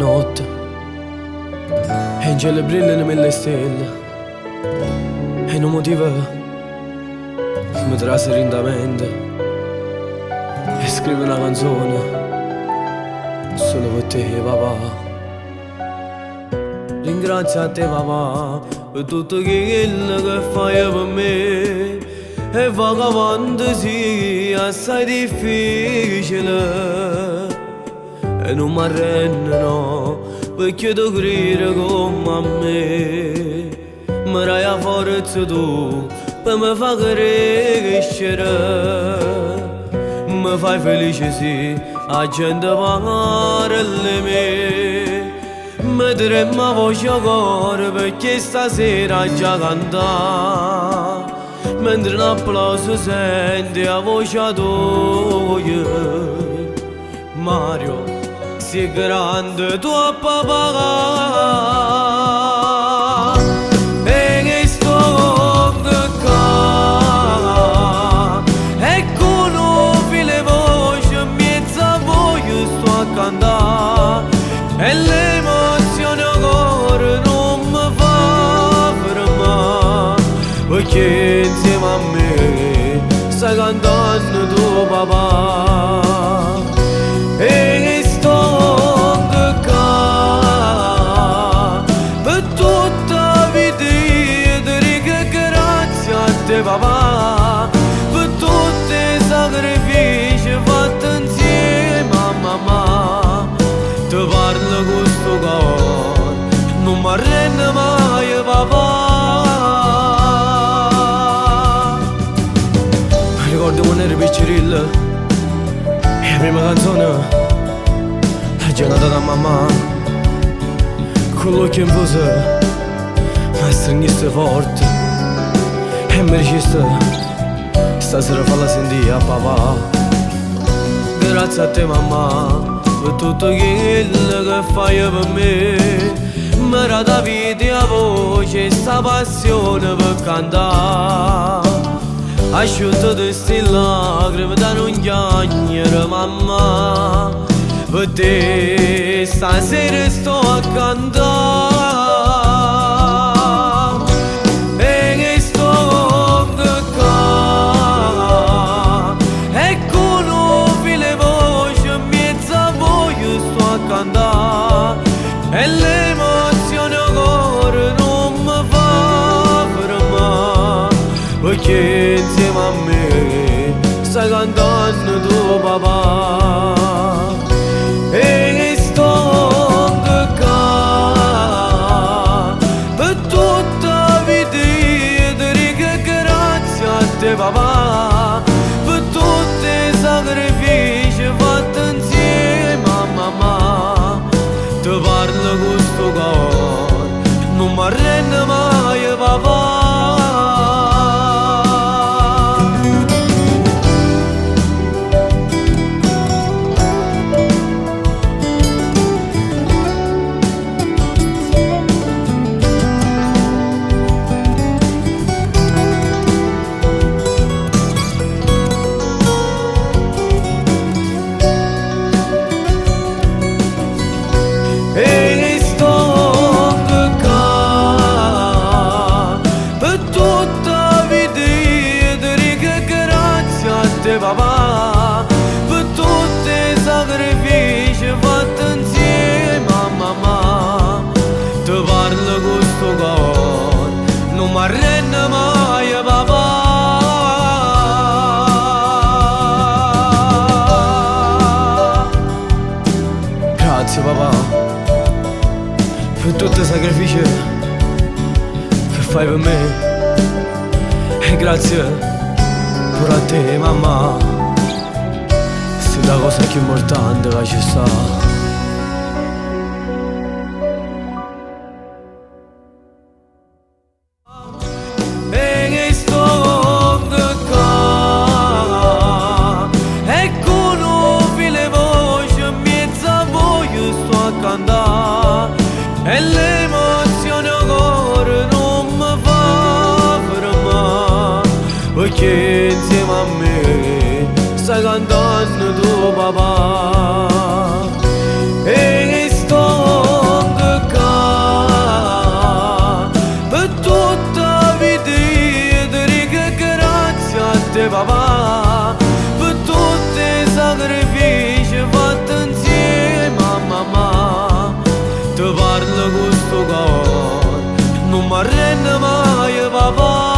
notte e angeli brillano nelle stelle e non motiva mi traseri in da mente e scrivo una canzone solo per te papà. Ringrazio a te papà per tutto quello che fai per me e vagabond sì assai difficile e non mi arrendo no perché tu credi come a me mi dai la forza tu per mi far crescere mi fai felice sì la gente parla di me mi trema voce a cuore perché stasera già canta mentre un applauso senti la voce tua Mario sei grande tu a papà e che sto qua e conosci le voci mezza voglio sto a cantare e l'emozione a cuore non mi fa fermare perché insieme a me stai cantando tu papà e che sto qua per tutta la vita io ti dico grazie a te papà per tutti i sacrifici fatti insieme a mamma ti parlo con sto cuore non mi arrendo mai papà. Ricordo quando ero piccirillo e la prima canzone la giornata da mamma con l'occhio in fuso mi stringiste forte e mi diceste stasera falla sentire a papà. Grazie a te mamma per tutto quello che fai per me mi dà da vita la voce e sta passione per cantare asciutto queste lacrime da non piangere mamma per te stasera sto a cantare e che sto qua e conosci le voci mezza voglio sto a cantare e l'emozione a cuore non mi fa fermare perché insieme a me stai cantando tu papà e che sto qua per tutta la vita io ti dico grazie a te papà per tutti i sacrifici fatti insieme a mamma ti parlo con sto cuore non mi arrendo mai papà. Papà per tutti i sacrifici fatti insieme a mamma ti parlo con sto cuore non mi arrendo mai papà. Grazie papà per tutti i sacrifici che fai per me e grazie pure a te mamma, sei la cosa più importante che ci sta. E che sto qua e conosci le voci mezza voglio sto a cantare e l'emozione a cuore non mi fa fermare perché insieme a me stai cantando tu papà e che sto Namaye Baba